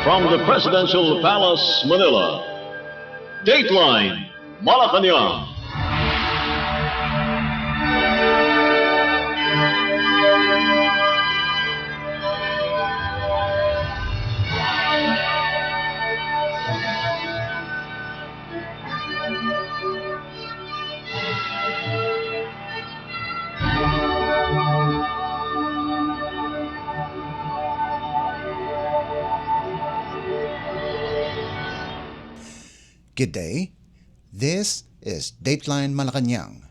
From the Presidential Palace, Manila, Dateline Malacañang. Good day. This is Dateline Malacañang.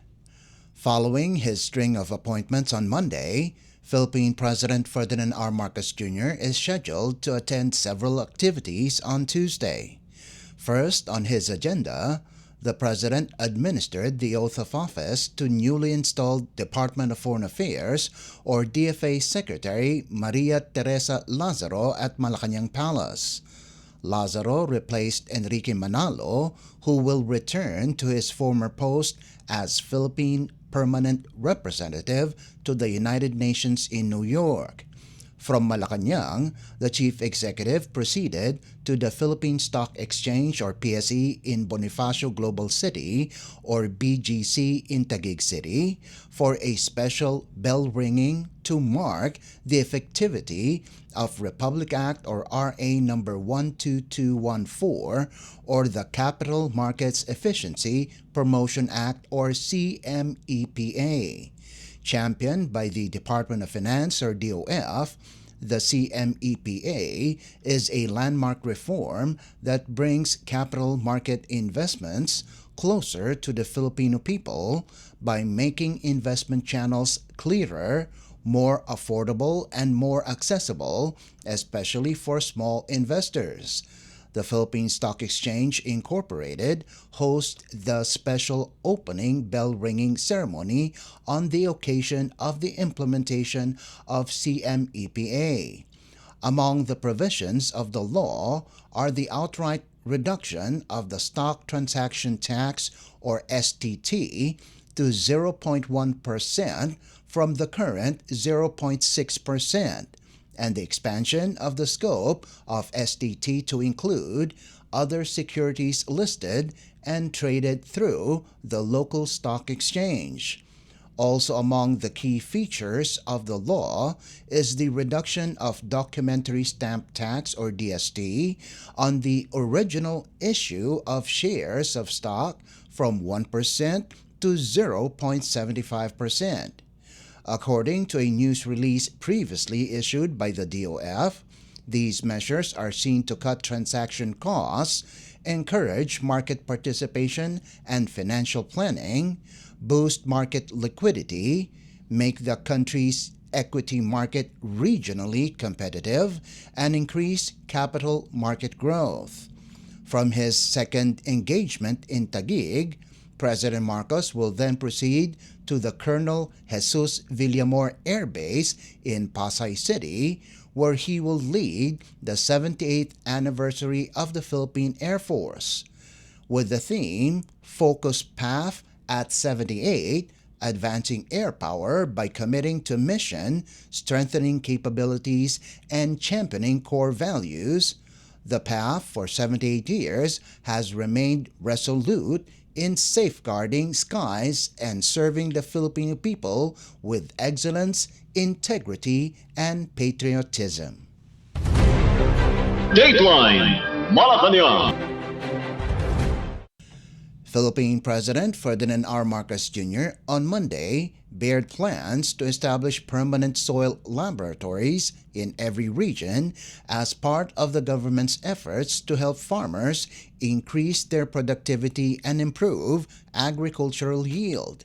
Following his string of appointments on Monday, Philippine President Ferdinand R. Marcos Jr. is scheduled to attend several activities on Tuesday. First on his agenda, the President administered the oath of office to newly installed Department of Foreign Affairs or DFA Secretary Maria Teresa Lazaro at Malacañang Palace. Lazaro replaced Enrique Manalo, who will return to his former post as Philippine Permanent Representative to the United Nations in New York. From Malacañang, the Chief Executive proceeded to the Philippine Stock Exchange or PSE in Bonifacio Global City or BGC in Taguig City for a special bell ringing to mark the effectivity of Republic Act or RA number 12214 or the Capital Markets Efficiency Promotion Act or CMEPA. Championed by the Department of Finance or DOF, the CMEPA is a landmark reform that brings capital market investments closer to the Filipino people by making investment channels clearer, more affordable, and more accessible, especially for small investors. The Philippine Stock Exchange Incorporated hosts the special opening bell-ringing ceremony on the occasion of the implementation of CMEPA. Among the provisions of the law are the outright reduction of the Stock Transaction Tax or STT to 0.1% from the current 0.6%. and the expansion of the scope of STT to include other securities listed and traded through the local stock exchange. Also among the key features of the law is the reduction of documentary stamp tax or DST on the original issue of shares of stock from 1% to 0.75%. According to a news release previously issued by the DOF, these measures are seen to cut transaction costs, encourage market participation and financial planning, boost market liquidity, make the country's equity market regionally competitive, and increase capital market growth. From his second engagement in Taguig, President Marcos will then proceed to the Colonel Jesus Villamor Air Base in Pasay City, where he will lead the 78th anniversary of the Philippine Air Force. With the theme, Focus Path at 78, Advancing Air Power by Committing to Mission, Strengthening Capabilities, and Championing Core Values, the path for 78 years has remained resolute in safeguarding skies and serving the Filipino people with excellence, integrity, and patriotism. Dateline Malacañang. Philippine President Ferdinand R. Marcos Jr. on Monday bared plans to establish permanent soil laboratories in every region as part of the government's efforts to help farmers increase their productivity and improve agricultural yield.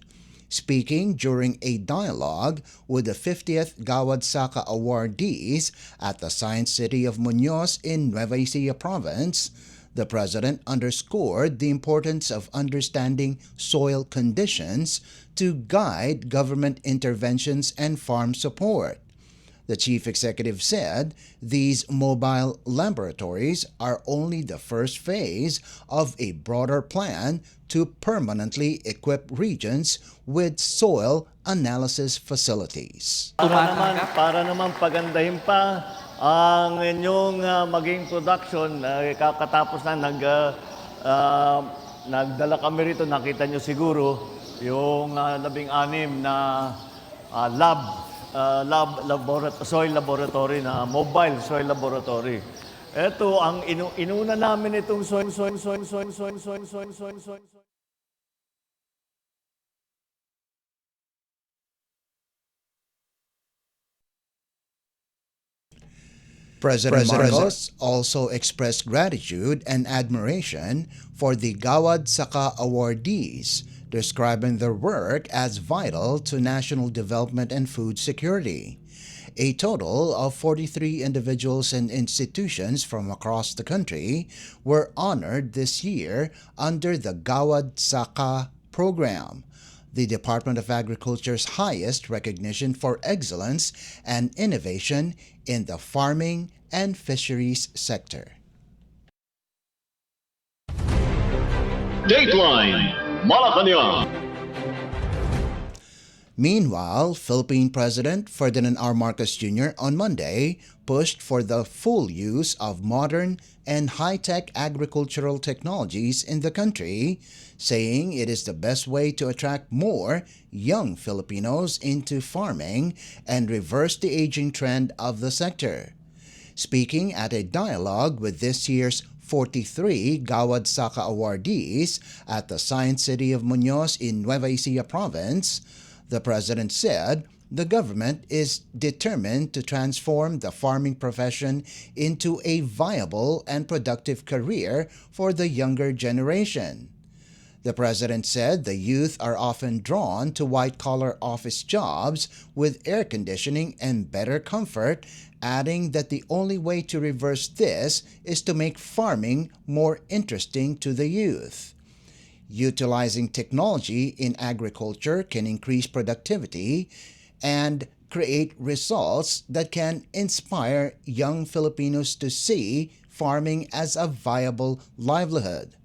Speaking during a dialogue with the 50th Gawad Saka awardees at the Science City of Muñoz in Nueva Ecija Province, the President underscored the importance of understanding soil conditions to guide government interventions and farm support. The Chief Executive said these mobile laboratories are only the first phase of a broader plan to permanently equip regions with soil analysis facilities. Para naman pagandahin pa ang inyong maging production, kakatapos na nagdala kami rito, nakita nyo siguro, yung 16 na soil laboratory na mobile soil laboratory. Ito ang inuna namin itong soil. President Marcos also expressed gratitude and admiration for the Gawad Saka awardees, describing their work as vital to national development and food security. A total of 43 individuals and institutions from across the country were honored this year under the Gawad Saka program, the Department of Agriculture's highest recognition for excellence and innovation in the farming and fisheries sector. Dateline Malacañang. Meanwhile, Philippine President Ferdinand R. Marcos Jr. on Monday pushed for the full use of modern and high-tech agricultural technologies in the country, saying it is the best way to attract more young Filipinos into farming and reverse the aging trend of the sector. Speaking at a dialogue with this year's 43 Gawad Saka awardees at the Science City of Muñoz in Nueva Ecija Province, the President said the government is determined to transform the farming profession into a viable and productive career for the younger generation. The President said the youth are often drawn to white-collar office jobs with air conditioning and better comfort, adding that the only way to reverse this is to make farming more interesting to the youth. Utilizing technology in agriculture can increase productivity and create results that can inspire young Filipinos to see farming as a viable livelihood.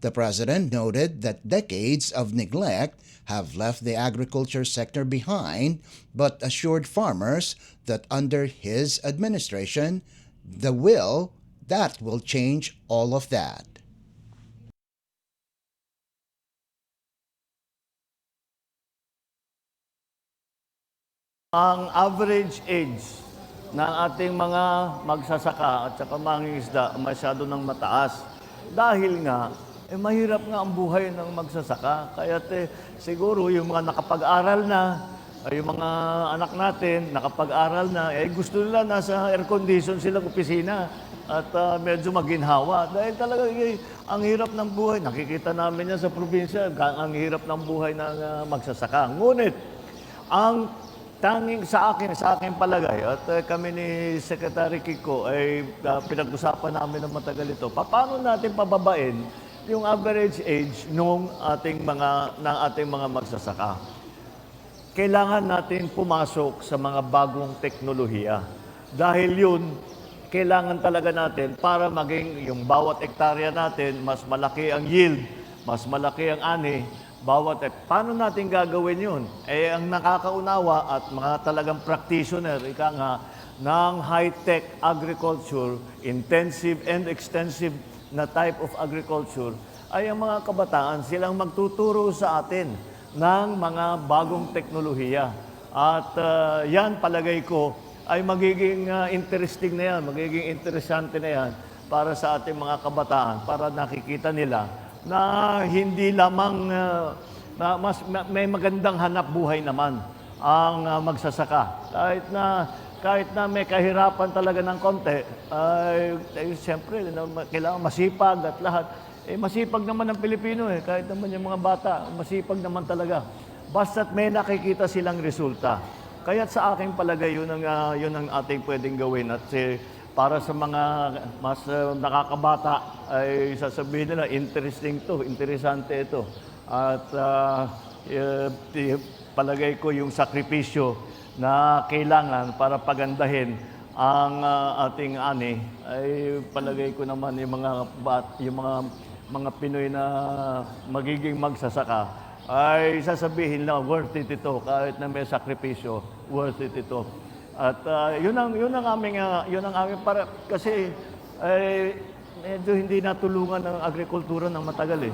The President noted that decades of neglect have left the agriculture sector behind, but assured farmers that under his administration, that will change all of that. Ang average age ng ating mga magsasaka at saka mangingisda masyado ng mataas. Dahil nga, mahirap nga ang buhay ng magsasaka. Kaya siguro yung mga nakapag-aral na, yung mga anak natin nakapag-aral na, gusto nila nasa air condition silang opisina at medyo maginhawa. Dahil talaga ang hirap ng buhay. Nakikita namin yan sa probinsya, ang hirap ng buhay ng magsasaka. Ngunit, ang tanging sa akin palagay, at kami ni Secretary Kiko ay pinag-usapan namin ng matagal ito, paano natin pababain yung average age ng ating mga magsasaka? Kailangan natin pumasok sa mga bagong teknolohiya. Dahil yun, kailangan talaga natin para maging yung bawat hektarya natin, mas malaki ang yield, mas malaki ang ani, paano natin gagawin yun? Ang nakakaunawa at mga talagang practitioner, ng high-tech agriculture, intensive and extensive na type of agriculture, ay ang mga kabataan silang magtuturo sa atin ng mga bagong teknolohiya. At yan, palagay ko, ay magiging interesting na yan, magiging interesante na yan para sa ating mga kabataan, para nakikita nila na hindi lamang may magandang hanap buhay naman ang magsasaka. Kahit na may kahirapan talaga ng konti, siyempre, kailangan masipag at lahat. Masipag naman ang Pilipino kahit naman yung mga bata, masipag naman talaga. Basta't may nakikita silang resulta. Kaya't sa aking palagay, yun ang ating pwedeng gawin. At para sa mga mas nakakabata ay sasabihin nila, interesante ito. At palagay ko yung sakripisyo na kailangan para pagandahin ang ating ani ay palagay ko naman yung mga Pinoy na magiging magsasaka ay sasabihin na worth it ito kahit na may sakripisyo, worth it ito. At yun ang aming para kasi medyo hindi natulungan ng agrikultura ng matagal eh.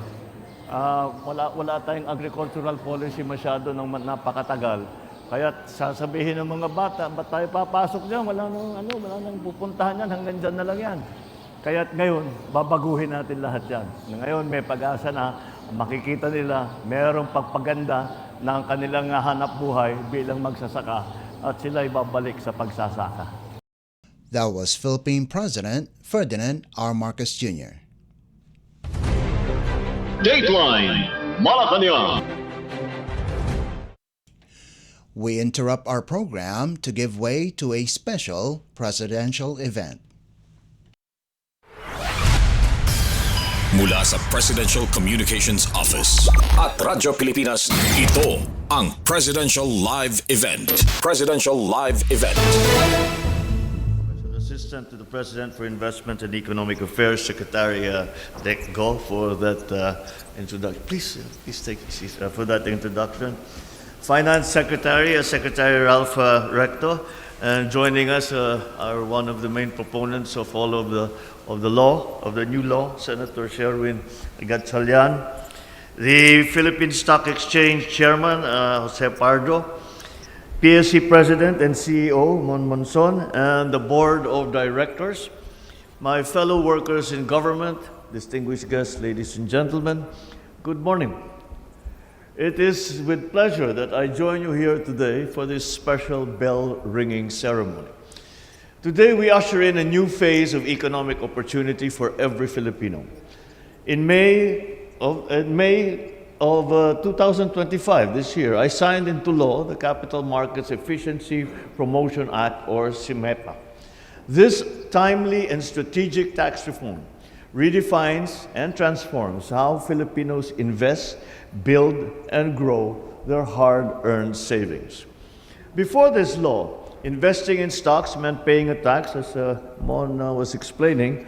Wala tayong agricultural policy masyado ng napakatagal. Kaya sasabihin ng mga bata, ba't tayo papasok diyan? Wala nang pupuntahan yan, hanggang dyan na lang yan. Kaya ngayon, babaguhin natin lahat yan. Ngayon, may pag-asa na makikita nila mayroong pagpaganda ng kanilang hanap buhay bilang magsasaka at sila'y babalik sa pagsasaka. That was Philippine President Ferdinand R. Marcos Jr. Dateline Malacañang. We interrupt our program to give way to a special presidential event. Mula sa Presidential Communications Office at Radyo Pilipinas, ito ang Presidential Live Event. Presidential Live Event. Assistant to the President for Investment and Economic Affairs, Secretary Dec Go, for that introduction. Please take a seat for that introduction. Finance Secretary, Secretary Ralph Recto, and joining us are one of the main proponents of all of the new law, Senator Sherwin Gatchalian, the Philippine Stock Exchange Chairman, Jose Pardo, PSC President and CEO, Mon Monson, and the Board of Directors, my fellow workers in government, distinguished guests, ladies and gentlemen, good morning. It is with pleasure that I join you here today for this special bell-ringing ceremony. Today, we usher in a new phase of economic opportunity for every Filipino. In May of 2025, this year, I signed into law the Capital Markets Efficiency Promotion Act, or CIMEPA. This timely and strategic tax reform redefines and transforms how Filipinos invest, build, and grow their hard-earned savings. Before this law, investing in stocks meant paying a tax, as Mon was explaining,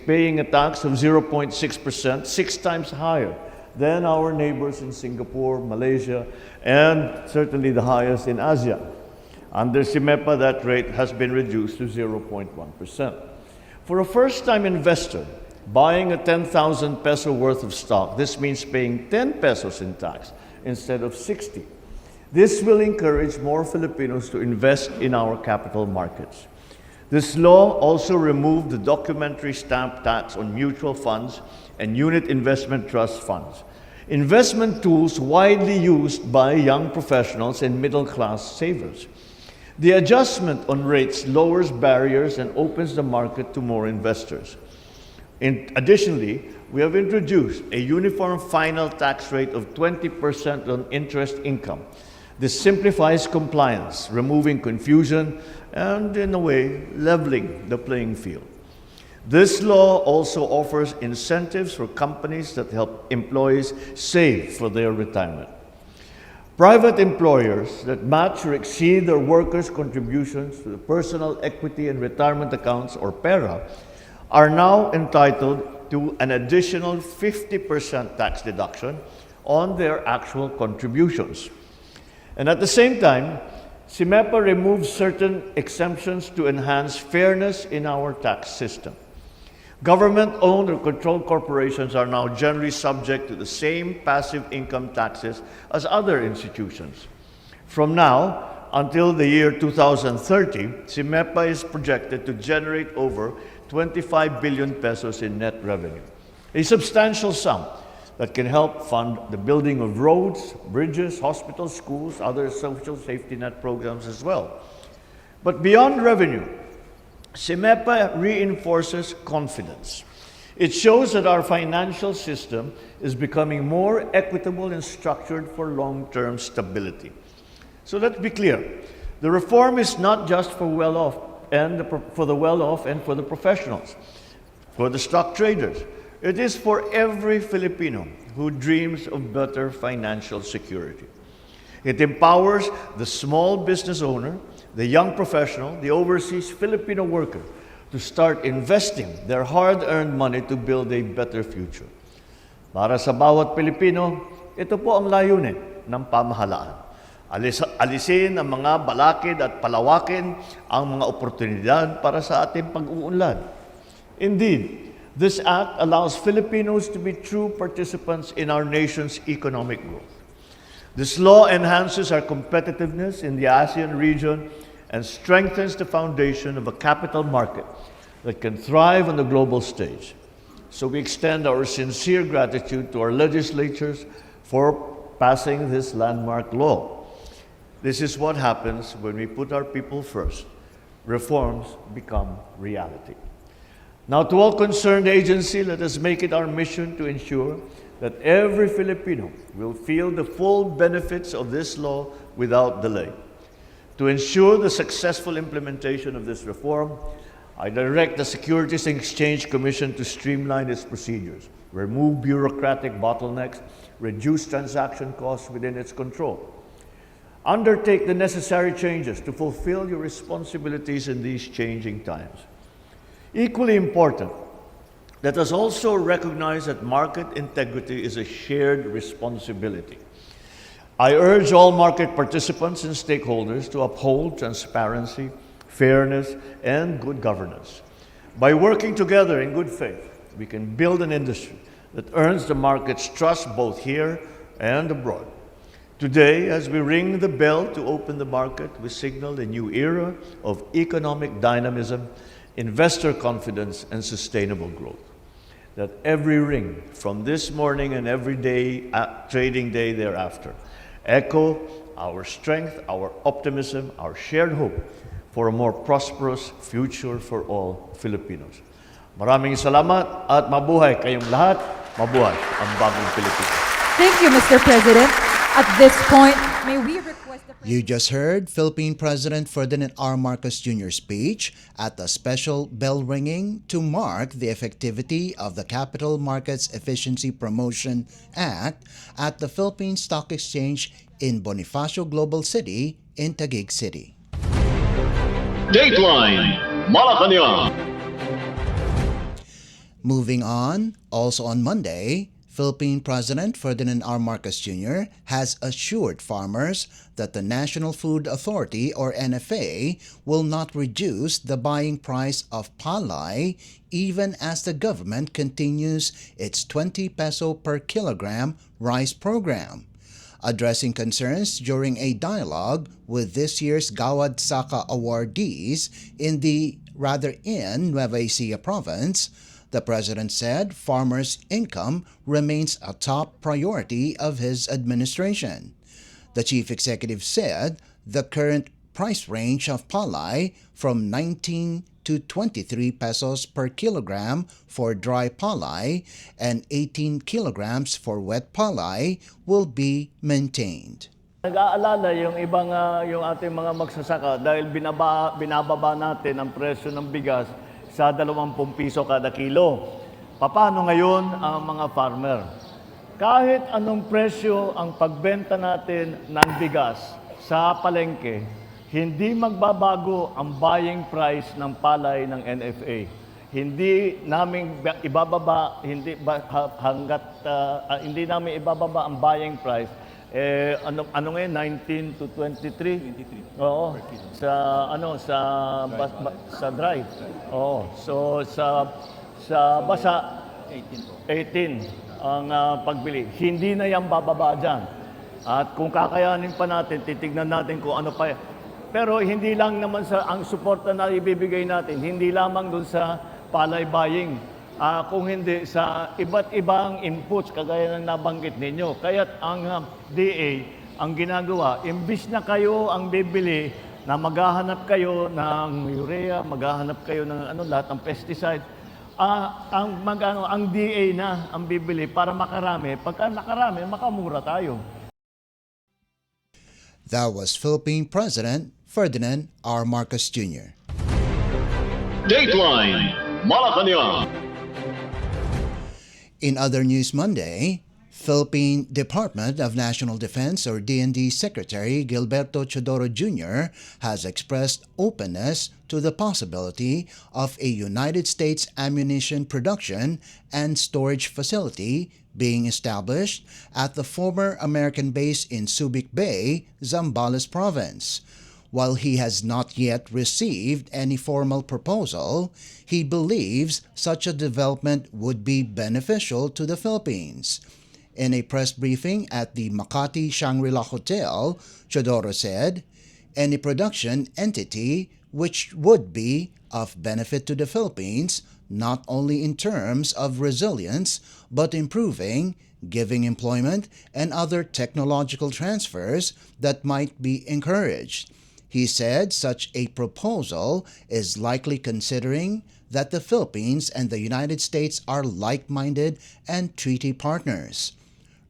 paying a tax of 0.6%, 6 times higher than our neighbors in Singapore, Malaysia, and certainly the highest in Asia. Under CIMEPA, that rate has been reduced to 0.1%. For a first-time investor, buying a 10,000 peso worth of stock, this means paying 10 pesos in tax instead of 60. This will encourage more Filipinos to invest in our capital markets. This law also removed the documentary stamp tax on mutual funds and unit investment trust funds, investment tools widely used by young professionals and middle-class savers. The adjustment on rates lowers barriers and opens the market to more investors. Additionally, we have introduced a uniform final tax rate of 20% on interest income. This simplifies compliance, removing confusion, and in a way, leveling the playing field. This law also offers incentives for companies that help employees save for their retirement. Private employers that match or exceed their workers' contributions to the Personal Equity and Retirement Accounts, or PERA, are now entitled to an additional 50% tax deduction on their actual contributions. And at the same time, CIMEPA removes certain exemptions to enhance fairness in our tax system. Government-owned or controlled corporations are now generally subject to the same passive income taxes as other institutions. From now until the year 2030, CIMEPA is projected to generate over 25 billion pesos in net revenue, a substantial sum that can help fund the building of roads, bridges, hospitals, schools, other social safety net programs as well. But beyond revenue, CIMEPA reinforces confidence. It shows that our financial system is becoming more equitable and structured for long-term stability. So let's be clear. The reform is not just for for the well-off and for the professionals, for the stock traders. It is for every Filipino who dreams of better financial security. It empowers the small business owner, the young professional, the overseas Filipino worker to start investing their hard-earned money to build a better future. Para sa bawat Pilipino, ito po ang layunin ng pamahalaan. Alisin ang mga balakid at palawakin ang mga oportunidad para sa ating pag-uunlad. Indeed, this act allows Filipinos to be true participants in our nation's economic growth. This law enhances our competitiveness in the ASEAN region and strengthens the foundation of a capital market that can thrive on the global stage. So we extend our sincere gratitude to our legislatures for passing this landmark law. This is what happens when we put our people first. Reforms become reality. Now, to all concerned agencies, let us make it our mission to ensure that every Filipino will feel the full benefits of this law without delay. To ensure the successful implementation of this reform, I direct the Securities and Exchange Commission to streamline its procedures, remove bureaucratic bottlenecks, reduce transaction costs within its control. Undertake the necessary changes to fulfill your responsibilities in these changing times. Equally important, let us also recognize that market integrity is a shared responsibility. I urge all market participants and stakeholders to uphold transparency, fairness, and good governance. By working together in good faith, we can build an industry that earns the market's trust both here and abroad. Today, as we ring the bell to open the market, we signal a new era of economic dynamism, investor confidence, and sustainable growth. That every ring from this morning and every day, trading day thereafter, echo our strength, our optimism, our shared hope for a more prosperous future for all Filipinos. Maraming salamat at mabuhay kayong lahat. Mabuhay ang bagong Pilipinas. Thank you, Mr. President. At this point, may we request the You just heard Philippine President Ferdinand R. Marcos Jr.'s speech at the special bell ringing to mark the effectivity of the Capital Markets Efficiency Promotion Act at the Philippine Stock Exchange in Bonifacio Global City in Taguig City. Dateline Malacañang. Moving on, also on Monday, Philippine President Ferdinand R. Marcos Jr. has assured farmers that the National Food Authority or NFA will not reduce the buying price of palay even as the government continues its 20 peso per kilogram rice program. Addressing concerns during a dialogue with this year's Gawad Saka awardees in Nueva Ecija province, the president said farmers' income remains a top priority of his administration. The chief executive said the current price range of palay from 19 to 23 pesos per kilogram for dry palay and 18 kilograms for wet palay will be maintained. Nag-aalala yung ibang yung ating mga magsasaka dahil binababa natin ang presyo ng bigas sa 20 piso kada kilo. Paano ngayon ang mga farmer? Kahit anong presyo ang pagbenta natin ng bigas sa palengke, hindi magbabago ang buying price ng palay ng NFA. Hindi namin ibababa hindi namin ibababa ang buying price. Ano ngayon 19 to 23? 23. Oo. Sa dry. Oo. So sa basa 18 ang pagbili. Hindi na yan bababa diyan. At kung kakayanin pa natin, titignan natin kung ano pa. Pero hindi lang naman ang suporta na ibibigay natin, hindi lamang dun sa palay buying. Kung hindi sa iba't ibang inputs kagaya ng nabanggit ninyo. Kaya't ang DA ang ginagawa, imbis na kayo ang bibili na maghahanap kayo ng urea, maghahanap kayo ng lahat ng pesticide, ang DA na ang bibili para makarami. Pagka nakarami, makamura tayo. That was Philippine President Ferdinand R. Marcos Jr. Dateline Malacañang. In other news Monday, Philippine Department of National Defense or DND Secretary Gilberto Chodoro Jr. has expressed openness to the possibility of a United States ammunition production and storage facility being established at the former American base in Subic Bay, Zambales Province. While he has not yet received any formal proposal, he believes such a development would be beneficial to the Philippines. In a press briefing at the Makati Shangri-La Hotel, Chodoro said, "Any production entity which would be of benefit to the Philippines, not only in terms of resilience, but improving, giving employment, and other technological transfers that might be encouraged." He said such a proposal is likely considering that the Philippines and the United States are like-minded and treaty partners.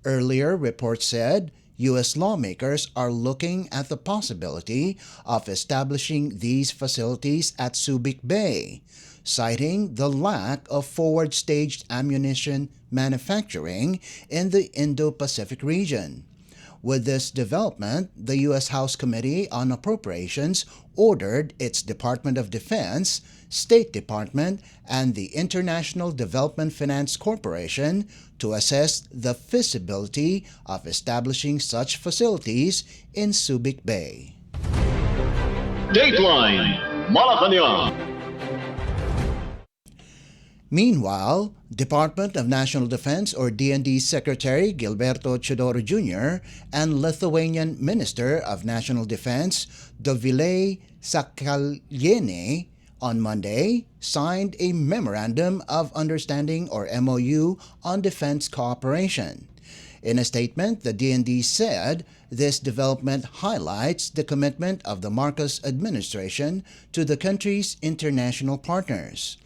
Earlier, reports said U.S. lawmakers are looking at the possibility of establishing these facilities at Subic Bay, citing the lack of forward-staged ammunition manufacturing in the Indo-Pacific region. With this development, the U.S. House Committee on Appropriations ordered its Department of Defense, State Department, and the International Development Finance Corporation to assess the feasibility of establishing such facilities in Subic Bay. Dateline Malacañang. Meanwhile, Department of National Defense or DND Secretary Gilberto Chodoro Jr. and Lithuanian Minister of National Defense Dovile Sakaliene on Monday signed a Memorandum of Understanding or MOU on defense cooperation. In a statement, the DND said this development highlights the commitment of the Marcos administration to the country's international partners.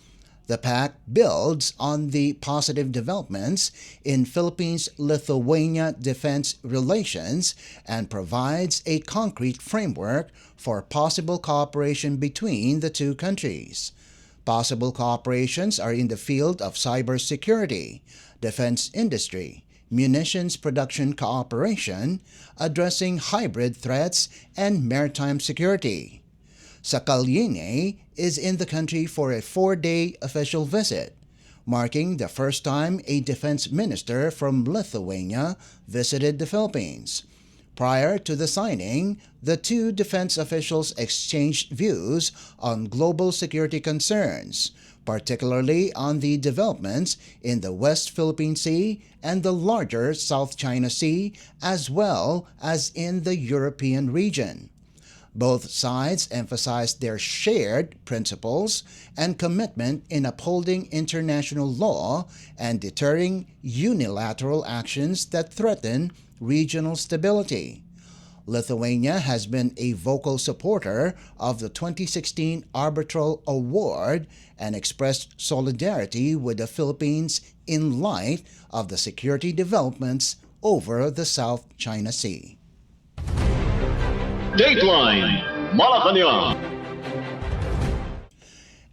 The pact builds on the positive developments in Philippines-Lithuania defense relations and provides a concrete framework for possible cooperation between the two countries. Possible cooperations are in the field of cybersecurity, defense industry, munitions production cooperation, addressing hybrid threats, and maritime security. Sakaliene is in the country for a 4-day official visit, marking the first time a defense minister from Lithuania visited the Philippines. Prior to the signing, the two defense officials exchanged views on global security concerns, particularly on the developments in the West Philippine Sea and the larger South China Sea, as well as in the European region. Both sides emphasized their shared principles and commitment in upholding international law and deterring unilateral actions that threaten regional stability. Lithuania has been a vocal supporter of the 2016 Arbitral Award and expressed solidarity with the Philippines in light of the security developments over the South China Sea. Dateline Malacañang.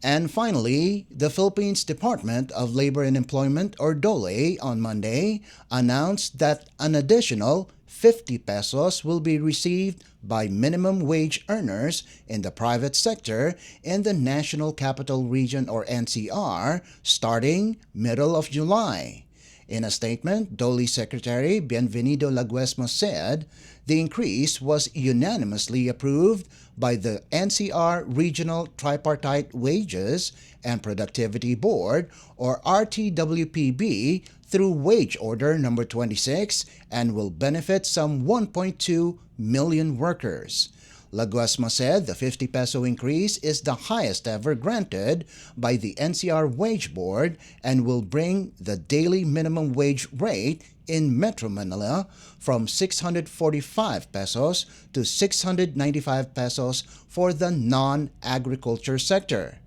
And finally, the Philippines Department of Labor and Employment or DOLE on Monday announced that an additional 50 pesos will be received by minimum wage earners in the private sector in the National Capital Region or NCR starting middle of July. In a statement, DOLE Secretary Bienvenido Laguesma said the increase was unanimously approved by the NCR Regional Tripartite Wages and Productivity Board or RTWPB through Wage Order number 26 and will benefit some 1.2 million workers. Laguesma said the 50 peso increase is the highest ever granted by the NCR Wage Board and will bring the daily minimum wage rate in Metro Manila from 645 pesos to 695 pesos for the non-agriculture sector.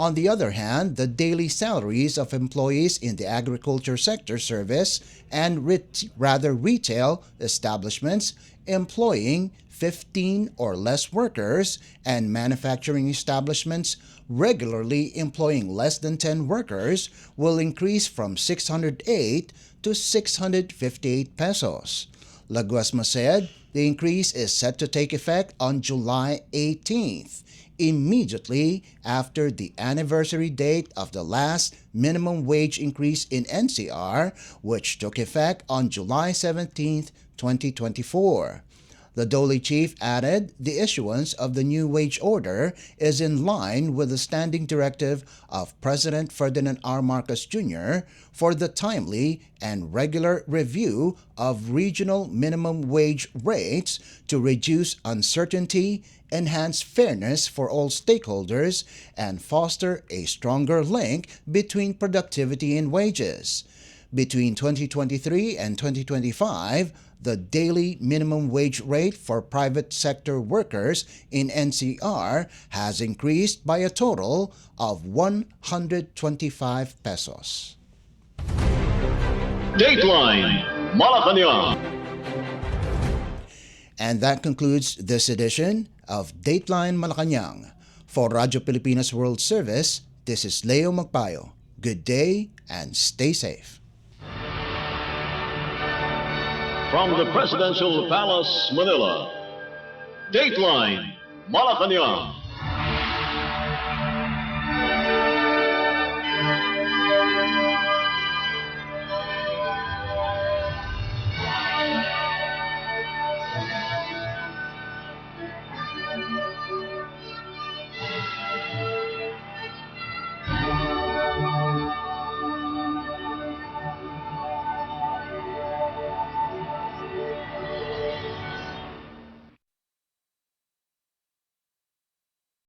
On the other hand, the daily salaries of employees in the agriculture sector service and retail establishments employing 15 or less workers and manufacturing establishments regularly employing less than 10 workers will increase from 608 to 658 pesos. Laguasma said the increase is set to take effect on July 18th, immediately after the anniversary date of the last minimum wage increase in NCR, which took effect on July 17th, 2024. The Dole chief added the issuance of the new wage order is in line with the standing directive of President Ferdinand R. Marcos Jr. for the timely and regular review of regional minimum wage rates to reduce uncertainty, enhance fairness for all stakeholders, and foster a stronger link between productivity and wages. Between 2023 and 2025, the daily minimum wage rate for private sector workers in NCR has increased by a total of 125 pesos. Dateline Malacañang. And that concludes this edition of Dateline Malacañang. For Radyo Pilipinas World Service, this is Leo Magpayo. Good day and stay safe. From the Presidential Palace, Manila, Dateline Malacañang.